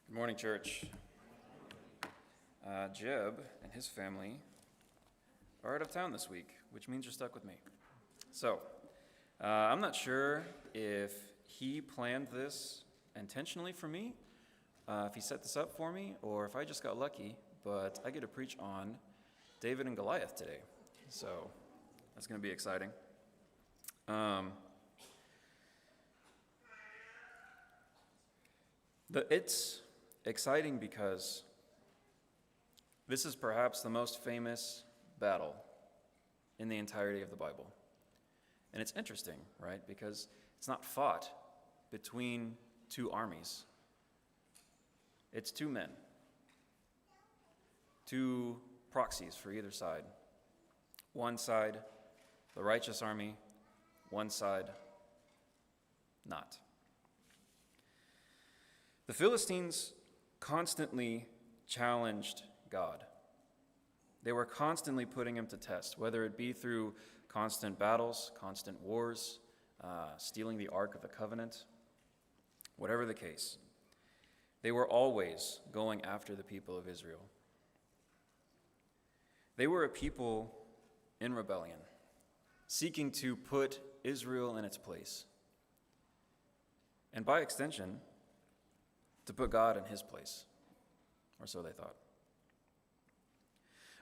Good morning, church. Jeb and his family are out of town this week, which means you're stuck with me. So, I'm not sure if he planned this intentionally for me, if he set this up for me, or if I just got lucky, but I get to preach on David and Goliath today. So, that's going to be exciting. It's exciting because this is perhaps the most famous battle in the entirety of the Bible. And it's interesting, right? Because it's not fought between two armies. It's two men, two proxies for either side. One side, the righteous army, one side, not. The Philistines constantly challenged God. They were constantly putting him to test, whether it be through constant battles, constant wars, stealing the Ark of the Covenant, whatever the case. They were always going after the people of Israel. They were a people in rebellion, seeking to put Israel in its place, and by extension, to put God in his place, or so they thought.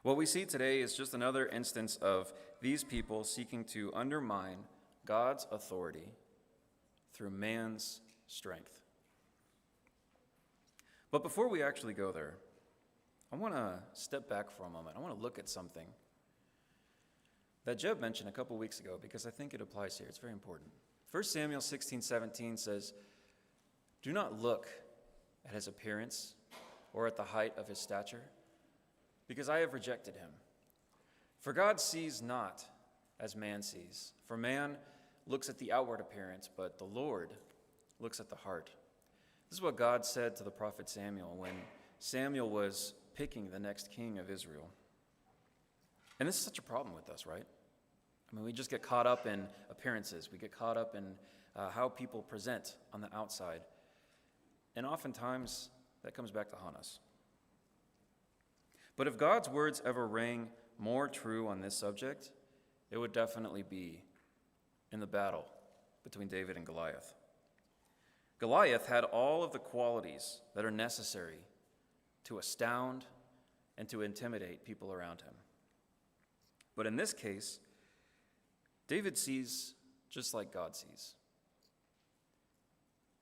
What we see today is just another instance of these people seeking to undermine God's authority through man's strength. But before we actually go there, I want to step back for a moment. I want to look at something that Jeb mentioned a couple weeks ago because I think it applies here. It's very important. 1 Samuel 16:17 says, "Do not look at his appearance or at the height of his stature, because I have rejected him. For God sees not as man sees. For man looks at the outward appearance, but the Lord looks at the heart." This is what God said to the prophet Samuel when Samuel was picking the next king of Israel. And this is such a problem with us, right? I mean, we just get caught up in appearances. We get caught up in how people present on the outside. And oftentimes, that comes back to haunt us. But if God's words ever rang more true on this subject, it would definitely be in the battle between David and Goliath. Goliath had all of the qualities that are necessary to astound and to intimidate people around him. But in this case, David sees just like God sees.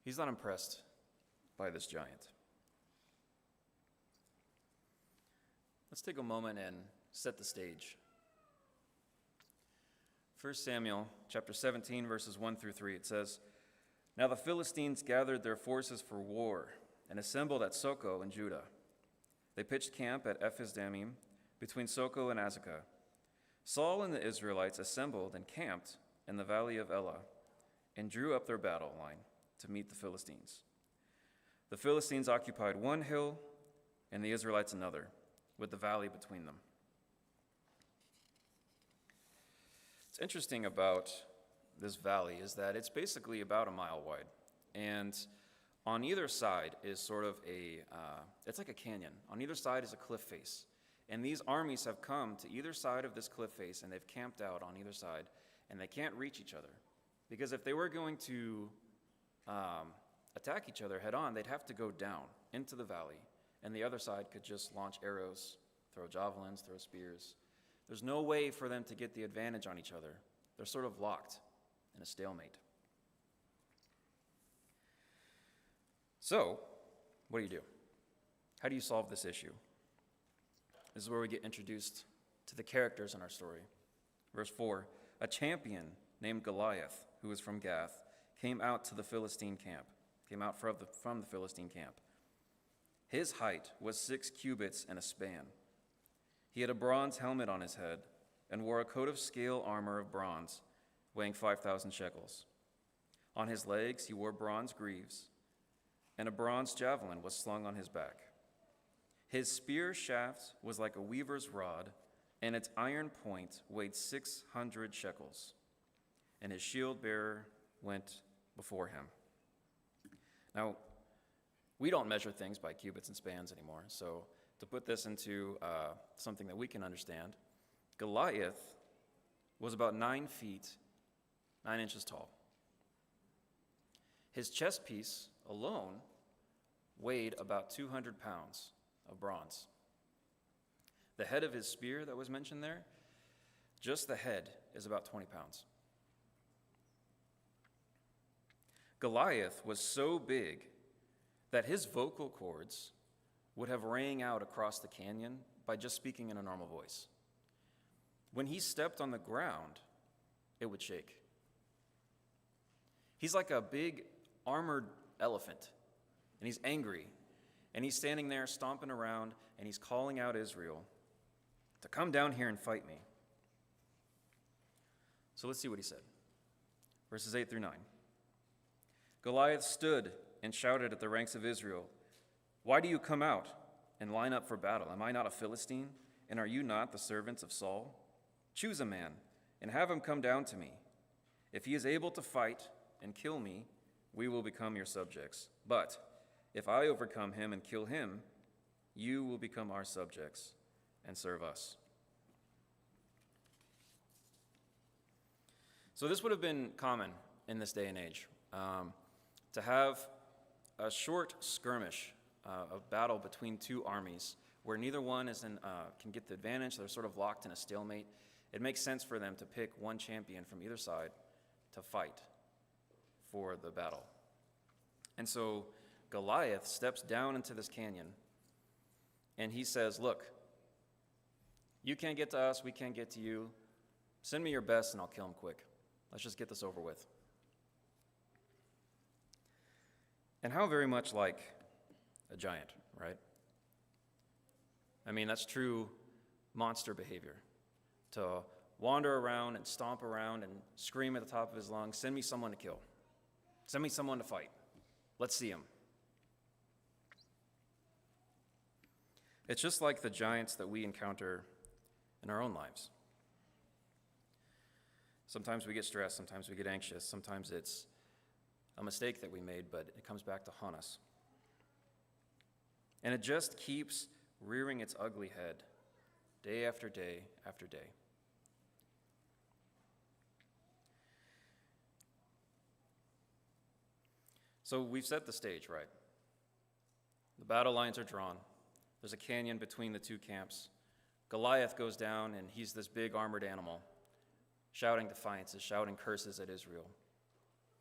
He's not impressed by this giant. Let's take a moment and set the stage. 1 Samuel chapter 17, verses 1 through 3, it says, "Now the Philistines gathered their forces for war and assembled at Soko in Judah. They pitched camp at Ephes-dammim between Soko and Azekah. Saul and the Israelites assembled and camped in the valley of Elah and drew up their battle line to meet the Philistines. The Philistines occupied one hill and the Israelites another, with the valley between them." What's interesting about this valley is that it's basically about a mile wide. And on either side is sort of it's like a canyon. On either side is a cliff face. And these armies have come to either side of this cliff face, and they've camped out on either side, and they can't reach each other. Because if they were going to attack each other head on, they'd have to go down into the valley, and the other side could just launch arrows, throw javelins, throw spears. There's no way for them to get the advantage on each other. They're sort of locked in a stalemate. So, what do? How do you solve this issue? This is where we get introduced to the characters in our story. Verse 4, "A champion named Goliath, who was from Gath, came out from the Philistine camp. His height was 6 cubits and a span. He had a bronze helmet on his head and wore a coat of scale armor of bronze, weighing 5,000 shekels. On his legs he wore bronze greaves, and a bronze javelin was slung on his back. His spear shaft was like a weaver's rod, and its iron point weighed 600 shekels, and his shield bearer went before him." Now, We don't measure things by cubits and spans anymore. So to put this into something that we can understand, Goliath was about 9 feet, 9 inches tall. His chest piece alone weighed about 200 pounds of bronze. The head of his spear that was mentioned there, just the head is about 20 pounds. Goliath was so big that his vocal cords would have rang out across the canyon by just speaking in a normal voice. When he stepped on the ground, it would shake. He's like a big armored elephant, and he's angry, and he's standing there stomping around, and he's calling out Israel to come down here and fight me. So let's see what he said. Verses 8 through 9. Goliath stood and shouted at the ranks of Israel, "Why do you come out and line up for battle? Am I not a Philistine, and are you not the servants of Saul? Choose a man and have him come down to me. If he is able to fight and kill me, we will become your subjects. But if I overcome him and kill him, you will become our subjects and serve us." So this would have been common in this day and age, to have a short skirmish, a battle between two armies where neither one can get the advantage. They're sort of locked in a stalemate. It makes sense for them to pick one champion from either side to fight for the battle. And so Goliath steps down into this canyon, and he says, "Look, you can't get to us, we can't get to you. Send me your best and I'll kill him quick. Let's just get this over with." And how very much like a giant, right? I mean, that's true monster behavior. To wander around and stomp around and scream at the top of his lungs, "Send me someone to kill. Send me someone to fight. Let's see him." It's just like the giants that we encounter in our own lives. Sometimes we get stressed, sometimes we get anxious, sometimes it's a mistake that we made, but it comes back to haunt us. And it just keeps rearing its ugly head day after day after day. So we've set the stage, right? The battle lines are drawn. There's a canyon between the two camps. Goliath goes down, and he's this big armored animal, shouting defiances, shouting curses at Israel.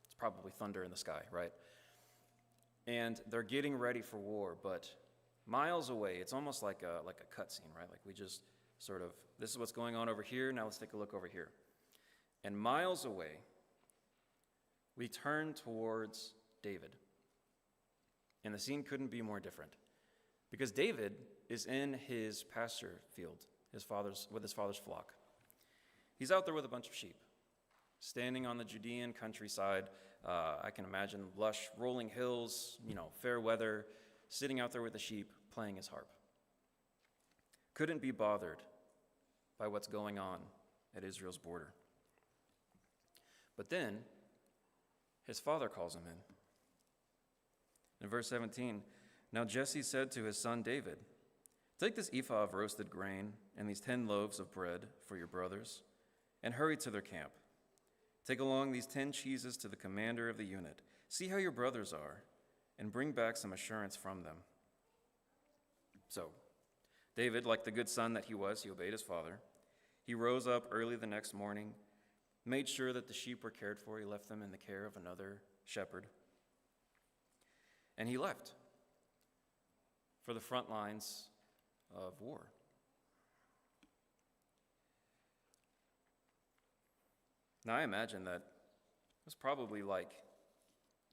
It's probably thunder in the sky, right? And they're getting ready for war, but miles away, it's almost like a cutscene, right? Like we just sort of, this is what's going on over here, now let's take a look over here. And miles away, we turn towards David. And the scene couldn't be more different, because David is in his pasture field, with his father's flock. He's out there with a bunch of sheep, standing on the Judean countryside. I can imagine lush rolling hills, fair weather, sitting out there with the sheep, playing his harp. Couldn't be bothered by what's going on at Israel's border. But then, his father calls him in. In verse 17, "Now Jesse said to his son David, 'Take this ephah of roasted grain and these 10 loaves of bread for your brothers, and hurry to their camp. Take along these 10 cheeses to the commander of the unit. See how your brothers are, and bring back some assurance from them.' So David, like the good son that he was, he obeyed his father. He rose up early the next morning, made sure that the sheep were cared for. He left them in the care of another shepherd. And he left for the front lines of war. Now, I imagine that it was probably like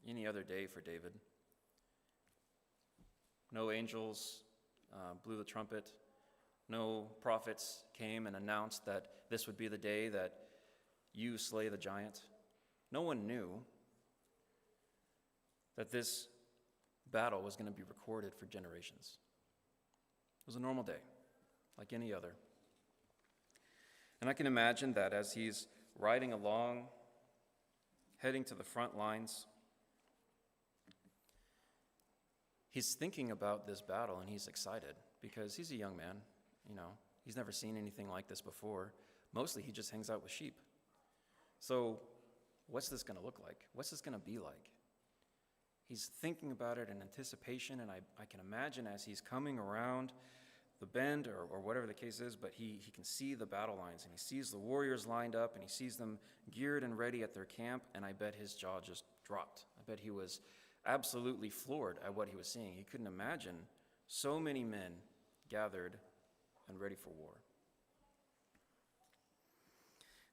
any other day for David. No angels blew the trumpet. No prophets came and announced that this would be the day that you slay the giant. No one knew that this battle was going to be recorded for generations. It was a normal day, like any other. And I can imagine that as he's riding along, heading to the front lines, he's thinking about this battle and he's excited because he's a young man, he's never seen anything like this before. Mostly he just hangs out with sheep. So what's this going to look like? What's this going to be like? He's thinking about it in anticipation, and I can imagine as he's coming around the bend or whatever the case is, but he can see the battle lines, and he sees the warriors lined up, and he sees them geared and ready at their camp, and I bet his jaw just dropped. I bet he was absolutely floored at what he was seeing. He couldn't imagine so many men gathered and ready for war.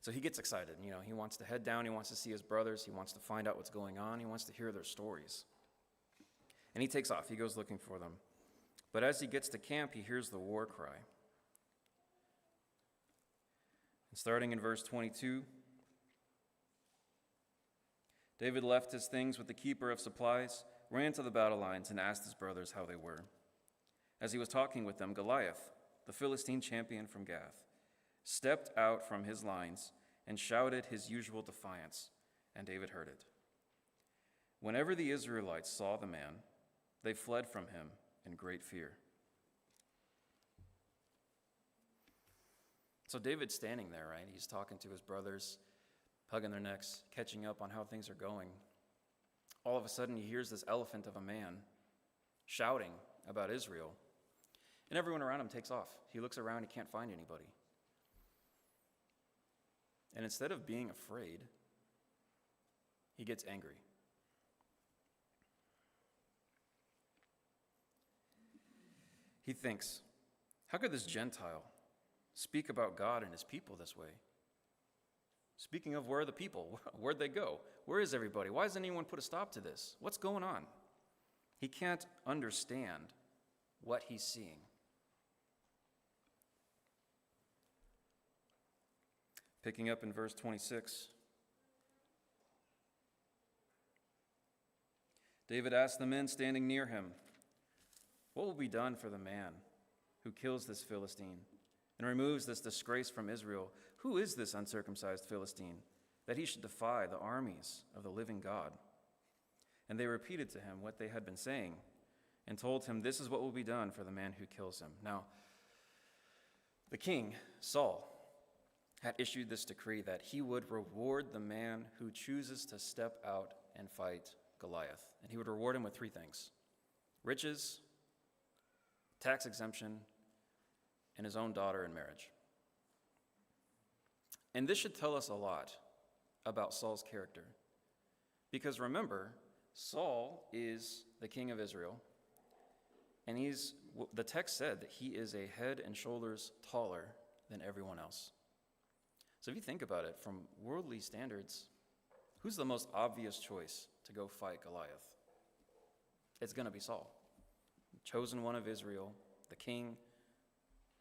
So he gets excited, he wants to head down, he wants to see his brothers, he wants to find out what's going on, he wants to hear their stories. And he takes off, he goes looking for them. But as he gets to camp, he hears the war cry. And starting in verse 22, David left his things with the keeper of supplies, ran to the battle lines, and asked his brothers how they were. As he was talking with them, Goliath, the Philistine champion from Gath, stepped out from his lines and shouted his usual defiance, and David heard it. Whenever the Israelites saw the man, they fled from him in great fear. So David's standing there, right? He's talking to his brothers, hugging their necks, catching up on how things are going. All of a sudden, he hears this elephant of a man shouting about Israel, and everyone around him takes off. He looks around, he can't find anybody. And instead of being afraid, he gets angry. He thinks, how could this Gentile speak about God and his people this way? Speaking of, where are the people? Where'd they go? Where is everybody? Why hasn't anyone put a stop to this? What's going on? He can't understand what he's seeing. Picking up in verse 26, David asked the men standing near him, what will be done for the man who kills this Philistine and removes this disgrace from Israel? Who is this uncircumcised Philistine that he should defy the armies of the living God? And they repeated to him what they had been saying and told him, this is what will be done for the man who kills him. Now, the king, Saul, had issued this decree that he would reward the man who chooses to step out and fight Goliath. And he would reward him with three things: riches, tax exemption, and his own daughter in marriage. And this should tell us a lot about Saul's character. Because remember, Saul is the king of Israel, and the text said that he is a head and shoulders taller than everyone else. So if you think about it, from worldly standards, who's the most obvious choice to go fight Goliath? It's going to be Saul, the chosen one of Israel, the king,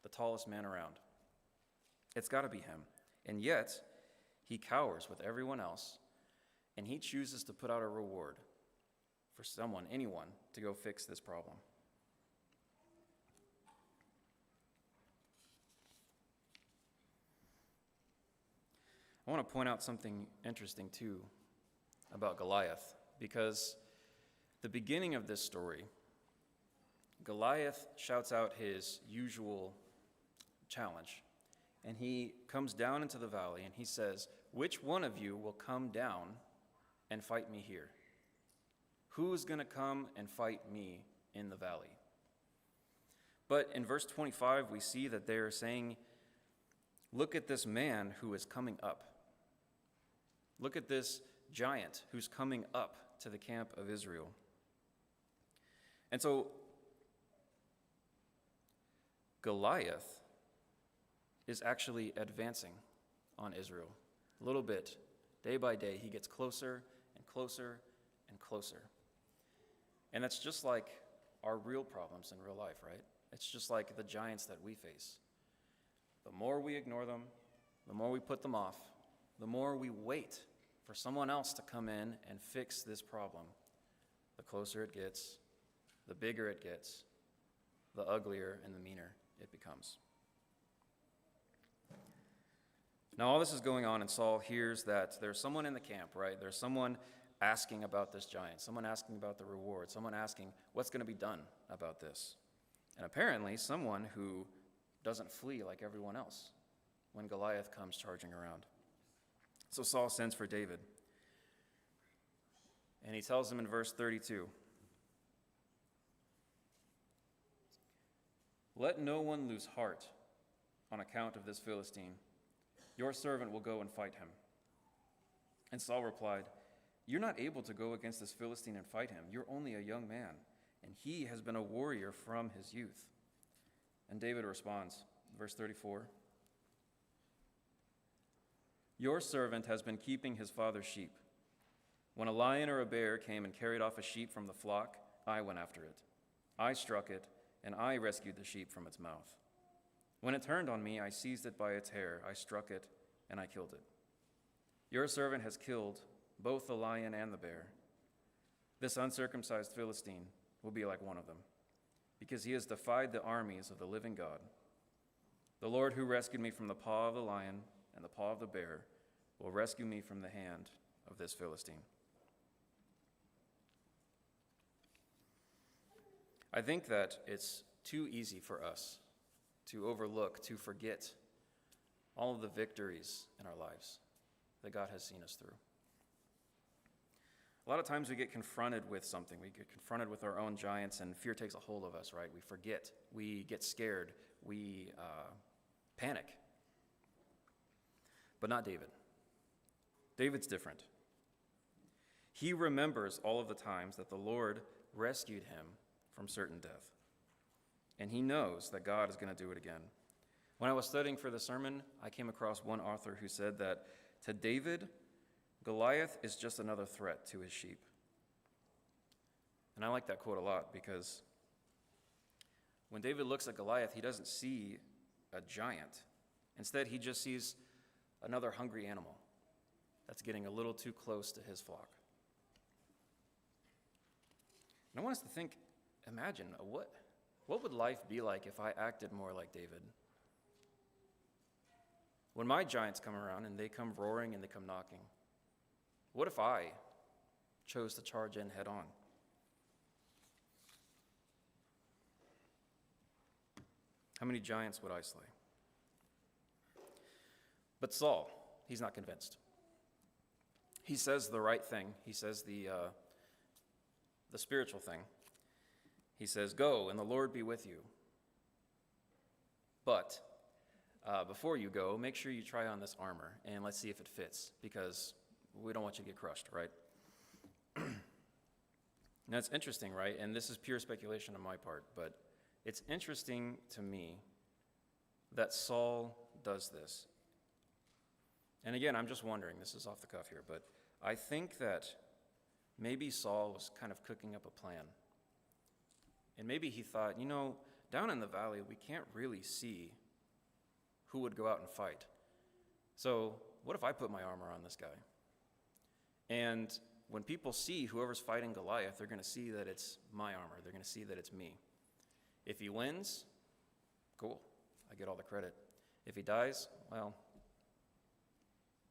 the tallest man around. It's got to be him. And yet, he cowers with everyone else, and he chooses to put out a reward for anyone, to go fix this problem. I want to point out something interesting, too, about Goliath, because the beginning of this story, Goliath shouts out his usual challenge, and he comes down into the valley, and he says, which one of you will come down and fight me here? Who is going to come and fight me in the valley? But in verse 25, we see that they are saying, look at this man who is coming up. Look at this giant who's coming up to the camp of Israel. And so Goliath is actually advancing on Israel a little bit. Day by day, he gets closer and closer and closer. And that's just like our real problems in real life, right? It's just like the giants that we face. The more we ignore them, the more we put them off, the more we wait for someone else to come in and fix this problem, the closer it gets, the bigger it gets, the uglier and the meaner it becomes. Now, all this is going on, and Saul hears that there's someone in the camp, right? There's someone asking about this giant, someone asking about the reward, someone asking what's going to be done about this. And apparently someone who doesn't flee like everyone else when Goliath comes charging around. So Saul sends for David. And he tells him in verse 32, "Let no one lose heart on account of this Philistine. Your servant will go and fight him." And Saul replied, "You're not able to go against this Philistine and fight him. You're only a young man, and he has been a warrior from his youth." And David responds, verse 34, "Your servant has been keeping his father's sheep. When a lion or a bear came and carried off a sheep from the flock, I went after it. I struck it, and I rescued the sheep from its mouth. When it turned on me, I seized it by its hair, I struck it, and I killed it. Your servant has killed both the lion and the bear. This uncircumcised Philistine will be like one of them, because he has defied the armies of the living God. The Lord who rescued me from the paw of the lion and the paw of the bear will rescue me from the hand of this Philistine." I think that it's too easy for us to overlook, to forget all of the victories in our lives that God has seen us through. A lot of times we get confronted with something. We get confronted with our own giants, and fear takes a hold of us, right? We forget. We get scared. We panic. But not David. David's different. He remembers all of the times that the Lord rescued him from certain death. And he knows that God is going to do it again. When I was studying for the sermon, I came across one author who said that to David, Goliath is just another threat to his sheep. And I like that quote a lot, because when David looks at Goliath, he doesn't see a giant. Instead, he just sees another hungry animal that's getting a little too close to his flock. And I want us to think, imagine, what would life be like if I acted more like David? When my giants come around and they come roaring and they come knocking, what if I chose to charge in head on? How many giants would I slay? But Saul, he's not convinced. He says the right thing. He says the spiritual thing. He says, "Go, and the Lord be with you. But before you go, make sure you try on this armor, and let's see if it fits, because we don't want you to get crushed," right? Now, it's interesting, right? And this is pure speculation on my part, but it's interesting to me that Saul does this. And again, I'm just wondering, this is off the cuff here, but I think that maybe Saul was kind of cooking up a plan. And maybe he thought, down in the valley, we can't really see who would go out and fight. So what if I put my armor on this guy? And when people see whoever's fighting Goliath, they're going to see that it's my armor. They're going to see that it's me. If he wins, cool. I get all the credit. If he dies, well,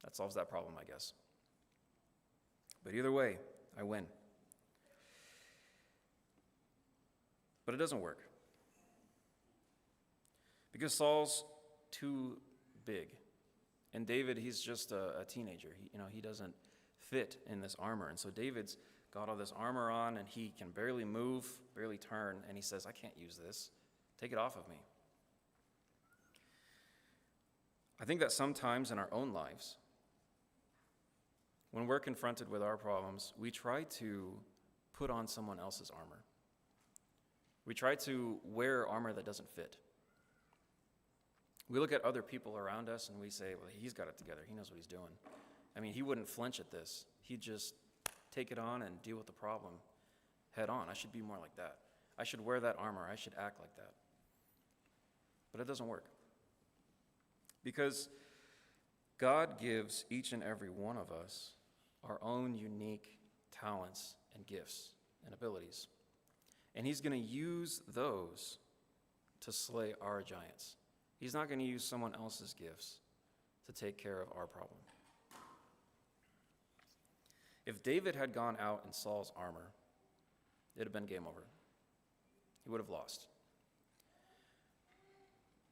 that solves that problem, I guess. But either way, I win. But it doesn't work. Because Saul's too big. And David, he's just a teenager. He doesn't fit in this armor. And so David's got all this armor on, and he can barely move, barely turn, and he says, "I can't use this. Take it off of me." I think that sometimes in our own lives, when we're confronted with our problems, we try to put on someone else's armor. We try to wear armor that doesn't fit. We look at other people around us and we say, well, he's got it together. He knows what he's doing. He wouldn't flinch at this. He'd just take it on and deal with the problem head on. I should be more like that. I should wear that armor. I should act like that. But it doesn't work. Because God gives each and every one of us our own unique talents and gifts and abilities. And he's going to use those to slay our giants. He's not going to use someone else's gifts to take care of our problem. If David had gone out in Saul's armor, it would have been game over. He would have lost.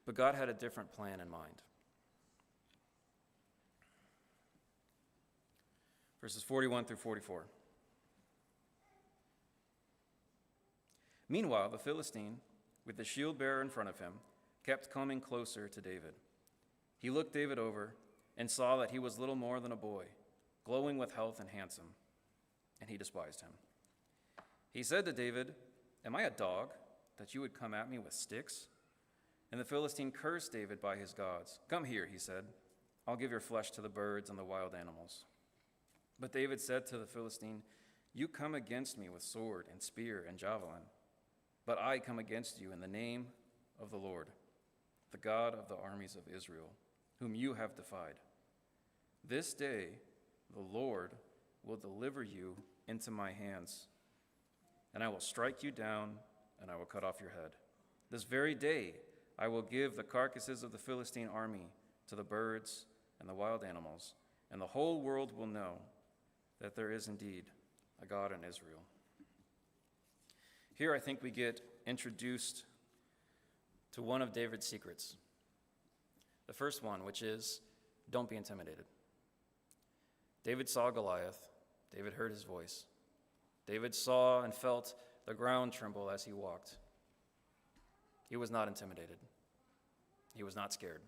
But God had a different plan in mind. Verses 41 through 44. Meanwhile, the Philistine, with the shield bearer in front of him, kept coming closer to David. He looked David over and saw that he was little more than a boy, glowing with health and handsome, and he despised him. He said to David, "Am I a dog that you would come at me with sticks?" And the Philistine cursed David by his gods. "Come here," he said. "I'll give your flesh to the birds and the wild animals." But David said to the Philistine, "You come against me with sword and spear and javelin, but I come against you in the name of the Lord, the God of the armies of Israel, whom you have defied. This day the Lord will deliver you into my hands, and I will strike you down, and I will cut off your head. This very day I will give the carcasses of the Philistine army to the birds and the wild animals, and the whole world will know that there is indeed a God in Israel." Here I think we get introduced to one of David's secrets. The first one, which is, don't be intimidated. David saw Goliath. David heard his voice. David saw and felt the ground tremble as he walked. He was not intimidated. He was not scared.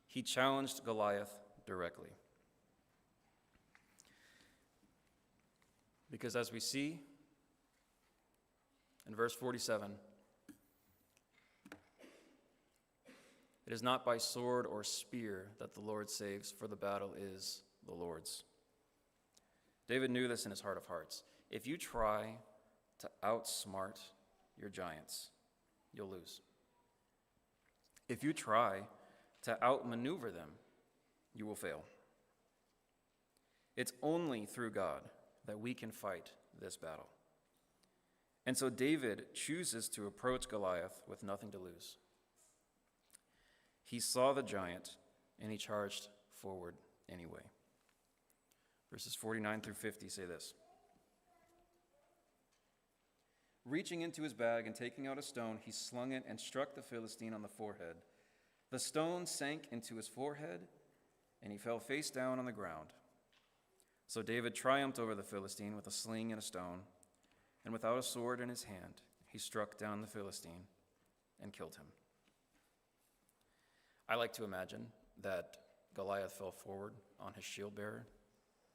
He challenged Goliath directly. Because as we see in verse 47, it is not by sword or spear that the Lord saves, for the battle is the Lord's. David knew this in his heart of hearts. If you try to outsmart your giants, you'll lose. If you try to outmaneuver them, you will fail. It's only through God that we can fight this battle. And so David chooses to approach Goliath with nothing to lose. He saw the giant, and he charged forward anyway. Verses 49 through 50 say this. Reaching into his bag and taking out a stone, he slung it and struck the Philistine on the forehead. The stone sank into his forehead, and he fell face down on the ground. So David triumphed over the Philistine with a sling and a stone, and without a sword in his hand, he struck down the Philistine and killed him. I like to imagine that Goliath fell forward on his shield bearer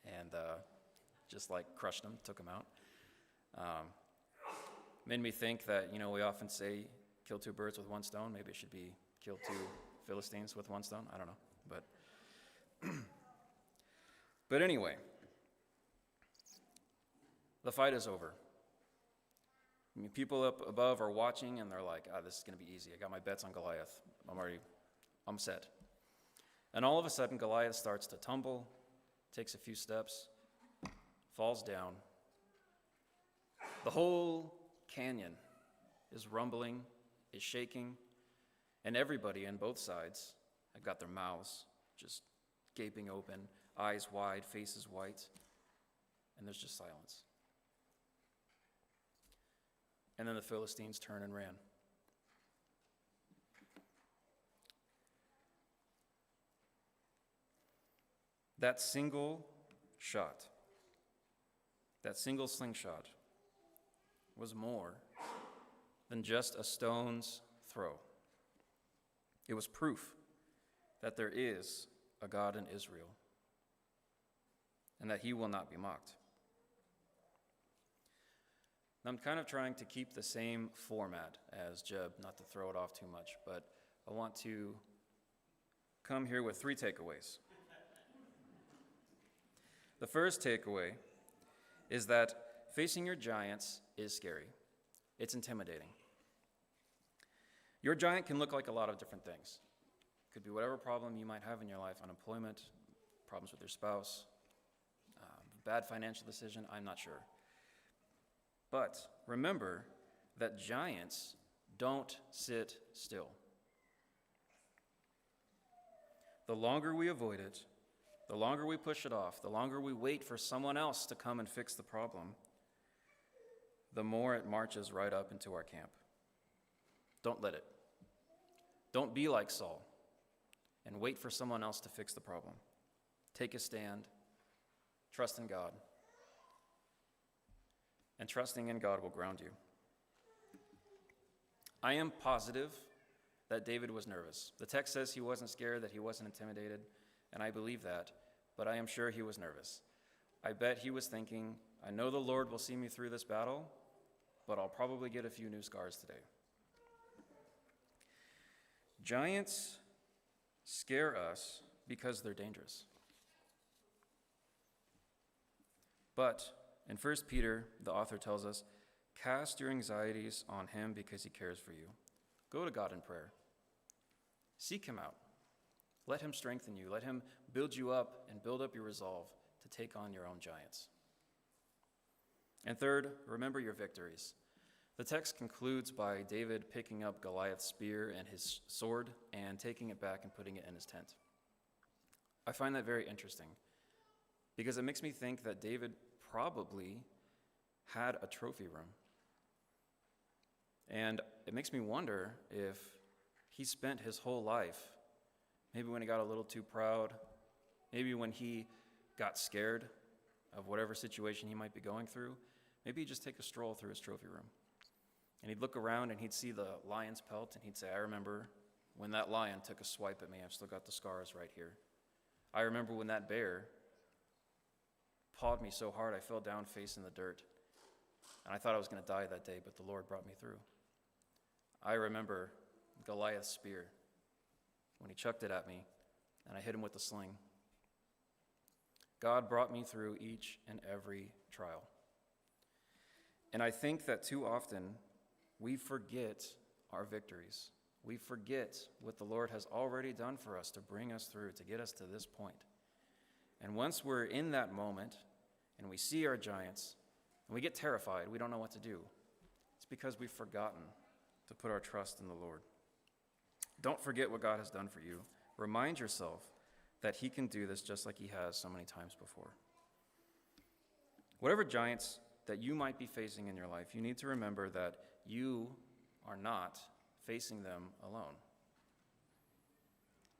and just like crushed him, took him out. Made me think that, we often say kill two birds with one stone. Maybe it should be kill two Philistines with one stone. I don't know. But anyway, the fight is over. People up above are watching, and they're like, this is going to be easy. I got my bets on Goliath. I'm set. And all of a sudden, Goliath starts to tumble, takes a few steps, falls down. The whole canyon is rumbling, is shaking, and everybody on both sides have got their mouths just gaping open, eyes wide, faces white, and there's just silence. And then the Philistines turned and ran. That single shot, that single slingshot, was more than just a stone's throw. It was proof that there is a God in Israel and that he will not be mocked. I'm kind of trying to keep the same format as Jeb, not to throw it off too much, but I want to come here with 3 takeaways. The first takeaway is that facing your giants is scary. It's intimidating. Your giant can look like a lot of different things. It could be whatever problem you might have in your life, unemployment, problems with your spouse, bad financial decision, I'm not sure. But remember that giants don't sit still. The longer we avoid it, The longer we push it off, the longer we wait for someone else to come and fix the problem, the more it marches right up into our camp. Don't let it. Don't be like Saul and wait for someone else to fix the problem. Take a stand, trust in God, and trusting in God will ground you. I am positive that David was nervous. The text says he wasn't scared, that he wasn't intimidated, and I believe that, but I am sure he was nervous. I bet he was thinking, I know the Lord will see me through this battle, but I'll probably get a few new scars today. Giants scare us because they're dangerous. But in 1 Peter, the author tells us, cast your anxieties on him because he cares for you. Go to God in prayer. Seek him out. Let him strengthen you. Let him build you up and build up your resolve to take on your own giants. And third, remember your victories. The text concludes by David picking up Goliath's spear and his sword and taking it back and putting it in his tent. I find that very interesting because it makes me think that David probably had a trophy room. And it makes me wonder if he spent his whole life, maybe when he got a little too proud, maybe when he got scared of whatever situation he might be going through, maybe he'd just take a stroll through his trophy room. And he'd look around and he'd see the lion's pelt and he'd say, I remember when that lion took a swipe at me. I've still got the scars right here. I remember when that bear pawed me so hard I fell down face in the dirt. And I thought I was going to die that day, but the Lord brought me through. I remember Goliath's spear when he chucked it at me and I hit him with the sling. God brought me through each and every trial. And I think that too often we forget our victories. We forget what the Lord has already done for us to bring us through, to get us to this point. And once we're in that moment and we see our giants and we get terrified, we don't know what to do. It's because we've forgotten to put our trust in the Lord. Don't forget what God has done for you. Remind yourself that he can do this just like he has so many times before. Whatever giants that you might be facing in your life, you need to remember that you are not facing them alone.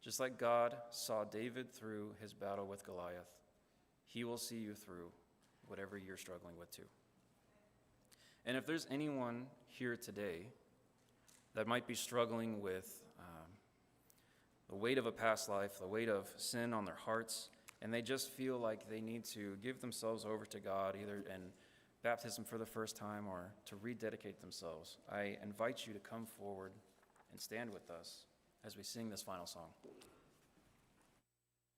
Just like God saw David through his battle with Goliath, he will see you through whatever you're struggling with too. And if there's anyone here today that might be struggling with the weight of a past life, the weight of sin on their hearts, and they just feel like they need to give themselves over to God, either in baptism for the first time or to rededicate themselves, I invite you to come forward and stand with us as we sing this final song.